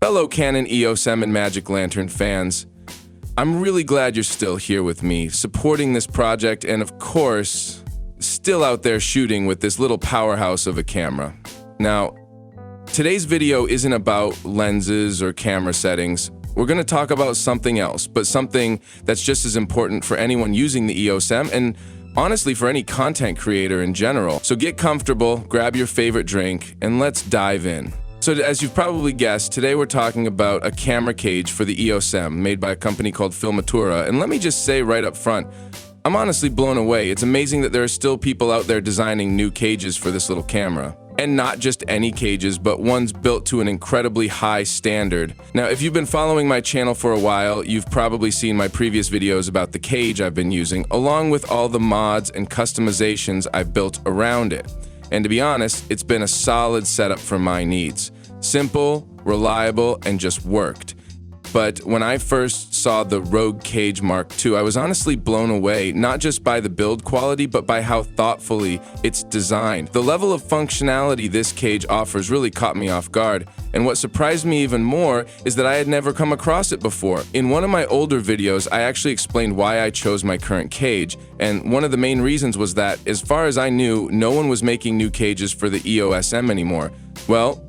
Fellow Canon EOS M and Magic Lantern fans, I'm really glad you're still here with me, supporting this project and, of course, still out there shooting with this little powerhouse of a camera. Now, today's video isn't about lenses or camera settings. We're going to talk about something else, but something that's just as important for anyone using the EOS M and honestly for any content creator in general. So get comfortable, grab your favorite drink, and let's dive in. So as you've probably guessed, today we're talking about a camera cage for the EOS M made by a company called Filmatura. And let me just say right up front, I'm honestly blown away. It's amazing that there are still people out there designing new cages for this little camera. And not just any cages, but ones built to an incredibly high standard. Now, if you've been following my channel for a while, you've probably seen my previous videos about the cage I've been using, along with all the mods and customizations I've built around it. And to be honest, it's been a solid setup for my needs. Simple, reliable, and just worked. But when I first saw the Rogue Cage Mark II, I was honestly blown away, not just by the build quality, but by how thoughtfully it's designed. The level of functionality this cage offers really caught me off guard, and what surprised me even more is that I had never come across it before. In one of my older videos, I actually explained why I chose my current cage, and one of the main reasons was that, as far as I knew, no one was making new cages for the EOS M anymore. Well,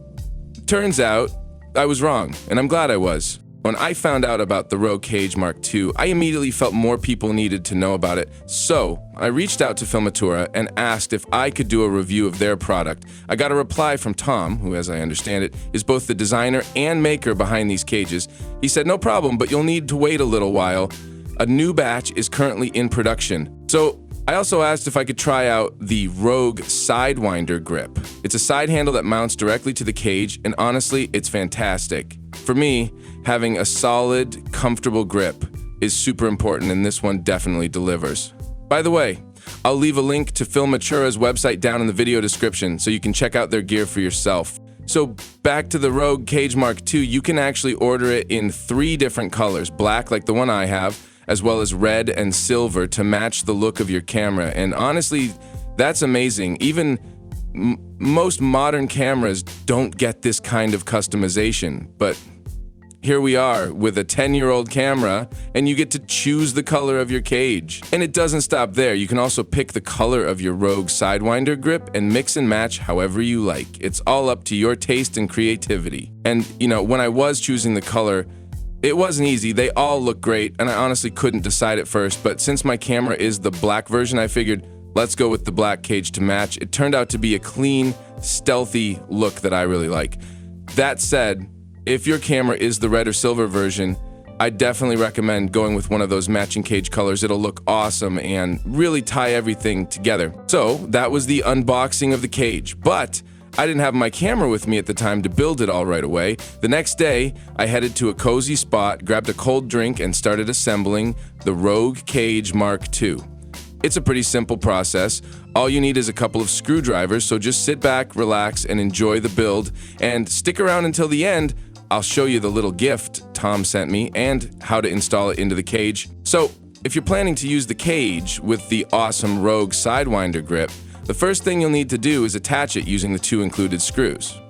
turns out I was wrong, and I'm glad I was. When I found out about the Rogue Cage Mark II, I immediately felt more people needed to know about it. So I reached out to Filmatura and asked if I could do a review of their product. I got a reply from Tom, who, as I understand it, is both the designer and maker behind these cages. He said, "No problem, but you'll need to wait a little while. A new batch is currently in production." So I also asked if I could try out the Rogue SideWinder grip. It's a side handle that mounts directly to the cage, and honestly, it's fantastic. For me, having a solid, comfortable grip is super important, and this one definitely delivers. By the way, I'll leave a link to Filmatura's website down in the video description so you can check out their gear for yourself. So back to the Rogue Cage Mark II, you can actually order it in 3 different colors, black like the one I have, as well as red and silver to match the look of your camera. And honestly, that's amazing. Even most modern cameras don't get this kind of customization, but here we are with a 10-year-old camera, and you get to choose the color of your cage. And it doesn't stop there. You can also pick the color of your Rogue SideWinder grip and mix and match however you like. It's all up to your taste and creativity. And, you know, when I was choosing the color, it wasn't easy. They all look great, and I honestly couldn't decide at first, but since my camera is the black version, I figured, let's go with the black cage to match. It turned out to be a clean, stealthy look that I really like. That said, if your camera is the red or silver version, I definitely recommend going with one of those matching cage colors. It'll look awesome and really tie everything together. So that was the unboxing of the cage, but I didn't have my camera with me at the time to build it all right away. The next day, I headed to a cozy spot, grabbed a cold drink, and started assembling the Rogue Cage Mark II. It's a pretty simple process. All you need is a couple of screwdrivers, so just sit back, relax, and enjoy the build. And stick around until the end. I'll show you the little gift Tom sent me and how to install it into the cage. So, if you're planning to use the cage with the awesome Rogue SideWinder grip, the first thing you'll need to do is attach it using the 2 included screws.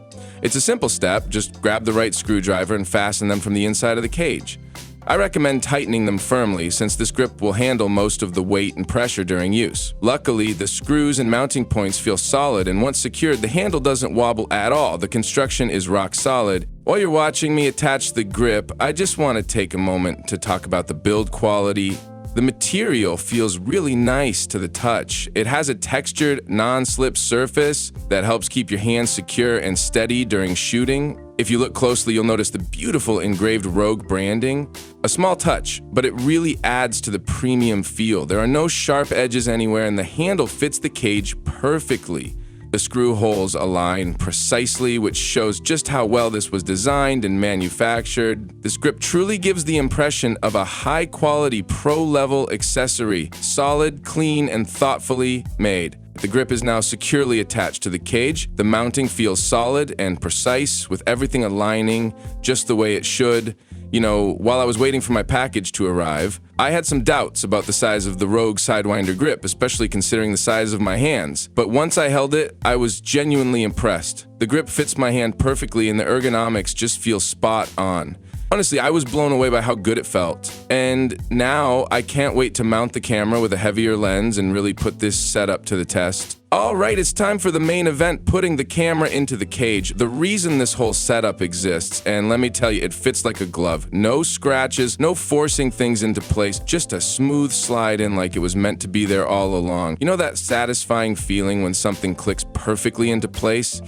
It's a simple step. Just grab the right screwdriver and fasten them from the inside of the cage. I recommend tightening them firmly since this grip will handle most of the weight and pressure during use. Luckily, the screws and mounting points feel solid, and once secured, the handle doesn't wobble at all. The construction is rock solid. While you're watching me attach the grip, I just want to take a moment to talk about the build quality. The material feels really nice to the touch. It has a textured, non-slip surface that helps keep your hands secure and steady during shooting. If you look closely, you'll notice the beautiful engraved Rogue branding. A small touch, but it really adds to the premium feel. There are no sharp edges anywhere, and the handle fits the cage perfectly. The screw holes align precisely, which shows just how well this was designed and manufactured. This grip truly gives the impression of a high-quality, pro-level accessory, solid, clean, and thoughtfully made. The grip is now securely attached to the cage. The mounting feels solid and precise, with everything aligning just the way it should. You know, while I was waiting for my package to arrive, I had some doubts about the size of the Rogue SideWinder grip, especially considering the size of my hands. But once I held it, I was genuinely impressed. The grip fits my hand perfectly and the ergonomics just feel spot on. Honestly, I was blown away by how good it felt. And now I can't wait to mount the camera with a heavier lens and really put this setup to the test. All right, it's time for the main event, putting the camera into the cage. The reason this whole setup exists, and let me tell you, it fits like a glove. No scratches, no forcing things into place, just a smooth slide in like it was meant to be there all along. You know that satisfying feeling when something clicks perfectly into place?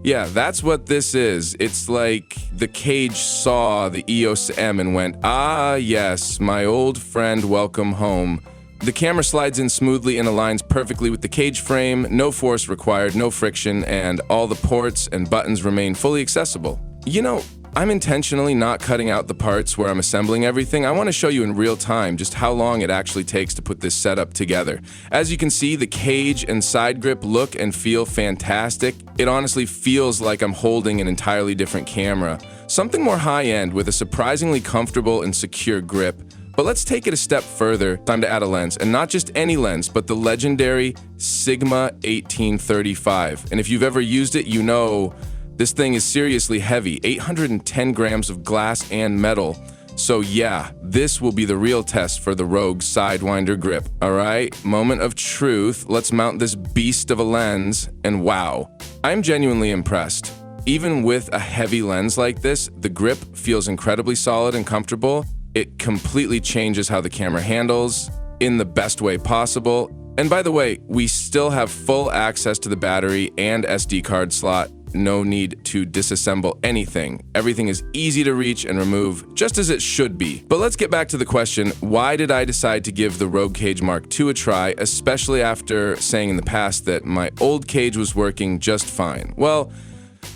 Yeah, that's what this is. It's like the cage saw the EOS M and went, ah yes, my old friend, welcome home. The camera slides in smoothly and aligns perfectly with the cage frame, no force required, no friction, and all the ports and buttons remain fully accessible. You know, I'm intentionally not cutting out the parts where I'm assembling everything. I want to show you in real time just how long it actually takes to put this setup together. As you can see, the cage and side grip look and feel fantastic. It honestly feels like I'm holding an entirely different camera. Something more high-end with a surprisingly comfortable and secure grip. But let's take it a step further. Time to add a lens, and not just any lens, but the legendary Sigma 1835. And if you've ever used it, you know this thing is seriously heavy, 810 grams of glass and metal. So yeah, this will be the real test for the Rogue SideWinder grip. All right, moment of truth. Let's mount this beast of a lens, and wow, I'm genuinely impressed. Even with a heavy lens like this, the grip feels incredibly solid and comfortable. It completely changes how the camera handles in the best way possible. And by the way, we still have full access to the battery and SD card slot. No need to disassemble anything. Everything is easy to reach and remove, just as it should be. But let's get back to the question, why did I decide to give the Rogue Cage Mark II a try, especially after saying in the past that my old cage was working just fine? Well,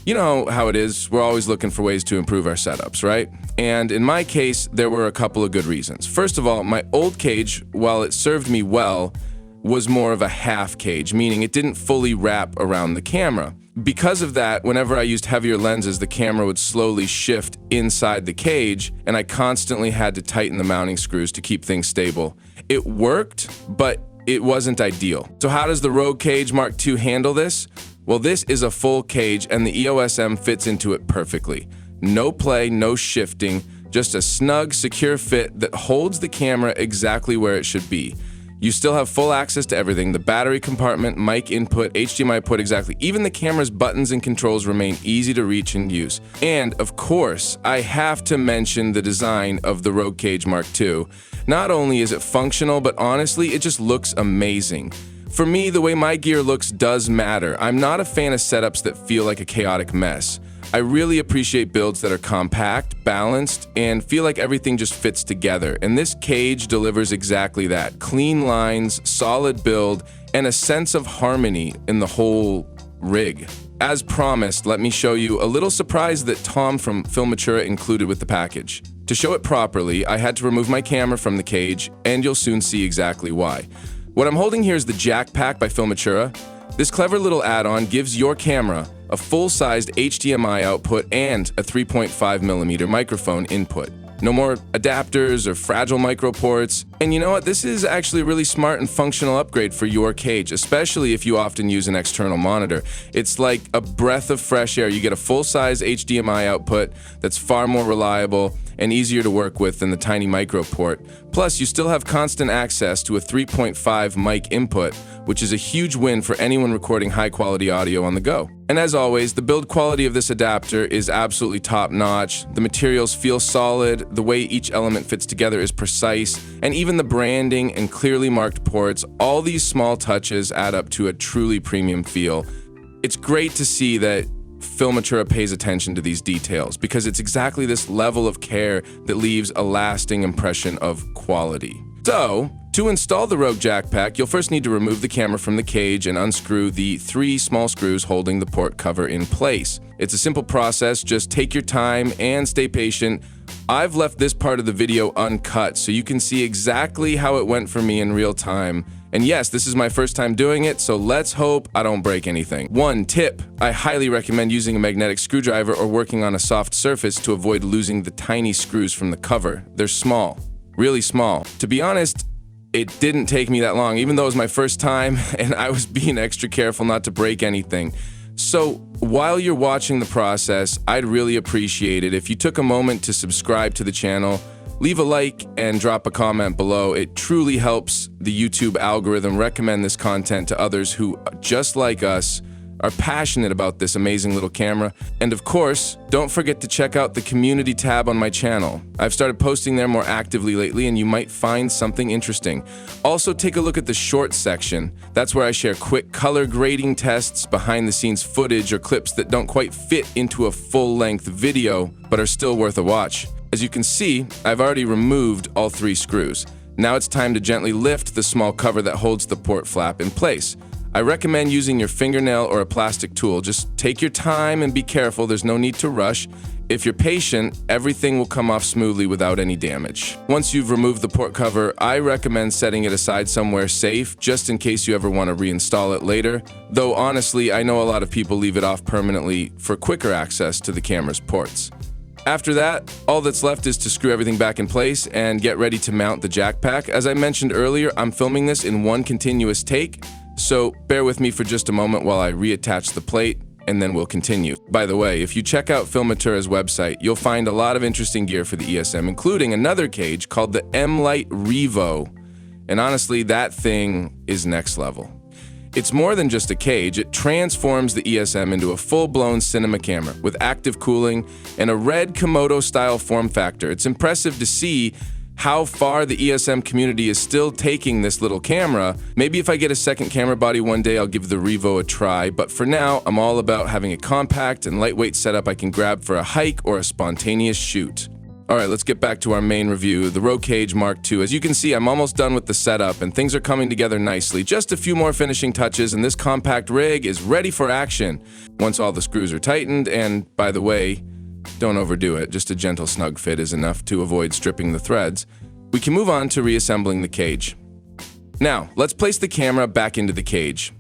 you know how it is, we're always looking for ways to improve our setups, right? And in my case, there were a couple of good reasons. First of all, my old cage, while it served me well, was more of a half cage, meaning it didn't fully wrap around the camera. Because of that, whenever I used heavier lenses, the camera would slowly shift inside the cage, and I constantly had to tighten the mounting screws to keep things stable. It worked, but it wasn't ideal. So how does the Rogue Cage Mark II handle this? Well, this is a full cage and the EOS M fits into it perfectly. No play, no shifting, just a snug, secure fit that holds the camera exactly where it should be. You still have full access to everything, the battery compartment, mic input, HDMI port exactly. Even the camera's buttons and controls remain easy to reach and use. And of course, I have to mention the design of the Rogue Cage Mark II. Not only is it functional, but honestly, it just looks amazing. For me, the way my gear looks does matter. I'm not a fan of setups that feel like a chaotic mess. I really appreciate builds that are compact, balanced, and feel like everything just fits together. And this cage delivers exactly that. Clean lines, solid build, and a sense of harmony in the whole rig. As promised, let me show you a little surprise that Tom from Filmatura included with the package. To show it properly, I had to remove my camera from the cage, and you'll soon see exactly why. What I'm holding here is the JackPack by Filmatura. This clever little add-on gives your camera a full-sized HDMI output and a 3.5mm microphone input. No more adapters or fragile micro ports. And you know what? This is actually a really smart and functional upgrade for your cage, especially if you often use an external monitor. It's like a breath of fresh air. You get a full-size HDMI output that's far more reliable and easier to work with than the tiny micro port. Plus, you still have constant access to a 3.5 mic input, which is a huge win for anyone recording high-quality audio on the go. And as always, the build quality of this adapter is absolutely top-notch. The materials feel solid, the way each element fits together is precise, and even the branding and clearly marked ports, all these small touches add up to a truly premium feel. It's great to see that Filmatura pays attention to these details because it's exactly this level of care that leaves a lasting impression of quality. So, to install the Rogue JackPack, you'll first need to remove the camera from the cage and unscrew the 3 small screws holding the port cover in place. It's a simple process, just take your time and stay patient. I've left this part of the video uncut so you can see exactly how it went for me in real time. And yes, this is my first time doing it, so let's hope I don't break anything. One tip, I highly recommend using a magnetic screwdriver or working on a soft surface to avoid losing the tiny screws from the cover. They're small. really small. To be honest, it didn't take me that long, even though it was my first time and I was being extra careful not to break anything. So while you're watching the process, I'd really appreciate it if you took a moment to subscribe to the channel, leave a like, and drop a comment below. It truly helps the YouTube algorithm recommend this content to others who, just like us, are passionate about this amazing little camera. And of course, don't forget to check out the community tab on my channel. I've started posting there more actively lately, and you might find something interesting. Also, take a look at the shorts section. That's where I share quick color grading tests, behind the scenes footage, or clips that don't quite fit into a full-length video, but are still worth a watch. As you can see, I've already removed all 3 screws. Now it's time to gently lift the small cover that holds the port flap in place. I recommend using your fingernail or a plastic tool. Just take your time and be careful. There's no need to rush. If you're patient, everything will come off smoothly without any damage. Once you've removed the port cover, I recommend setting it aside somewhere safe, just in case you ever want to reinstall it later. Though honestly, I know a lot of people leave it off permanently for quicker access to the camera's ports. After that, all that's left is to screw everything back in place and get ready to mount the JackPack. As I mentioned earlier, I'm filming this in one continuous take, so bear with me for just a moment while I reattach the plate, and then we'll continue. By the way, if you check out Filmatura's website, you'll find a lot of interesting gear for the EOS M, including another cage called the M-Lite Revo. And honestly, that thing is next level. It's more than just a cage. It transforms the EOS M into a full-blown cinema camera with active cooling and a red Komodo-style form factor. It's impressive to see how far the EOS M community is still taking this little camera. Maybe if I get a second camera body one day, I'll give the Revo a try, but for now, I'm all about having a compact and lightweight setup I can grab for a hike or a spontaneous shoot. Alright, let's get back to our main review, the Rogue Cage Mark II. As you can see, I'm almost done with the setup and things are coming together nicely. Just a few more finishing touches and this compact rig is ready for action once all the screws are tightened. And by the way, don't overdo it, just a gentle snug fit is enough to avoid stripping the threads. We can move on to reassembling the cage. Now, let's place the camera back into the cage.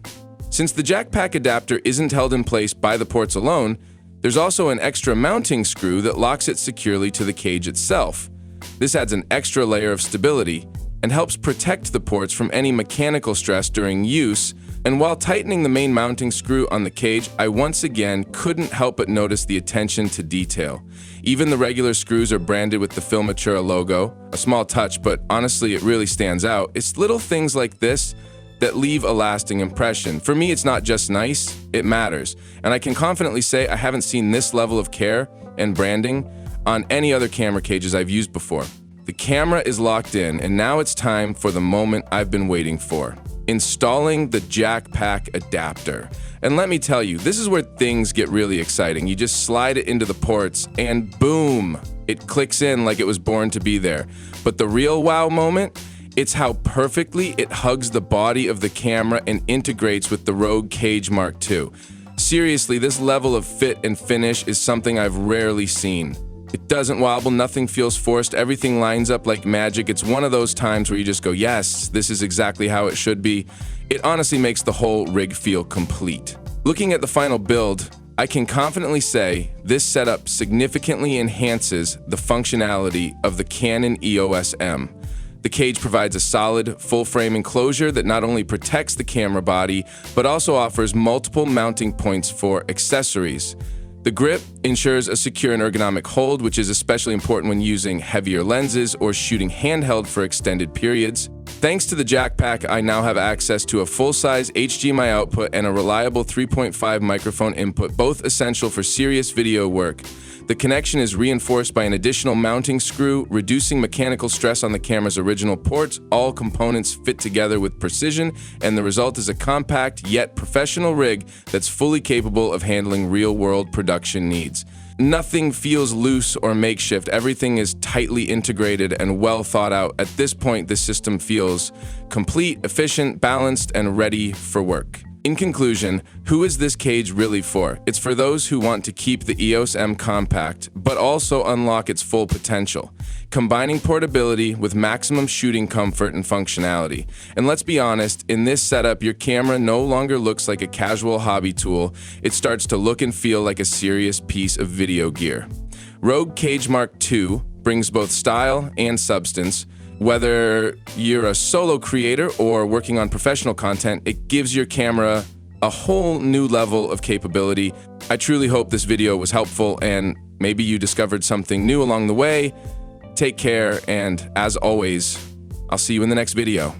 Since the JackPack adapter isn't held in place by the ports alone, there's also an extra mounting screw that locks it securely to the cage itself. This adds an extra layer of stability and helps protect the ports from any mechanical stress during use. And while tightening the main mounting screw on the cage, I once again couldn't help but notice the attention to detail. Even the regular screws are branded with the Filmatura logo, a small touch, but honestly it really stands out. It's little things like this that leave a lasting impression. For me, it's not just nice, it matters. And I can confidently say I haven't seen this level of care and branding on any other camera cages I've used before. The camera is locked in, and now it's time for the moment I've been waiting for. Installing the JackPack adapter. And let me tell you, this is where things get really exciting. You just slide it into the ports and boom, it clicks in like it was born to be there. But the real wow moment, it's how perfectly it hugs the body of the camera and integrates with the Rogue Cage Mark II. Seriously, this level of fit and finish is something I've rarely seen. It doesn't wobble, nothing feels forced, everything lines up like magic. It's one of those times where you just go, yes, this is exactly how it should be. It honestly makes the whole rig feel complete. Looking at the final build, I can confidently say this setup significantly enhances the functionality of the Canon EOS M. The cage provides a solid, full-frame enclosure that not only protects the camera body, but also offers multiple mounting points for accessories. The grip ensures a secure and ergonomic hold, which is especially important when using heavier lenses or shooting handheld for extended periods. Thanks to the JackPack, I now have access to a full-size HDMI output and a reliable 3.5 microphone input, both essential for serious video work. The connection is reinforced by an additional mounting screw, reducing mechanical stress on the camera's original ports. All components fit together with precision, and the result is a compact yet professional rig that's fully capable of handling real-world production needs. Nothing feels loose or makeshift. Everything is tightly integrated and well thought out. At this point, the system feels complete, efficient, balanced, and ready for work. In conclusion, who is this cage really for? It's for those who want to keep the EOS M compact, but also unlock its full potential, combining portability with maximum shooting comfort and functionality. And let's be honest, in this setup, your camera no longer looks like a casual hobby tool. It starts to look and feel like a serious piece of video gear. Rogue Cage Mark II brings both style and substance, Whether you're a solo creator or working on professional content, it gives your camera a whole new level of capability. I truly hope this video was helpful and maybe you discovered something new along the way. Take care, and as always, I'll see you in the next video.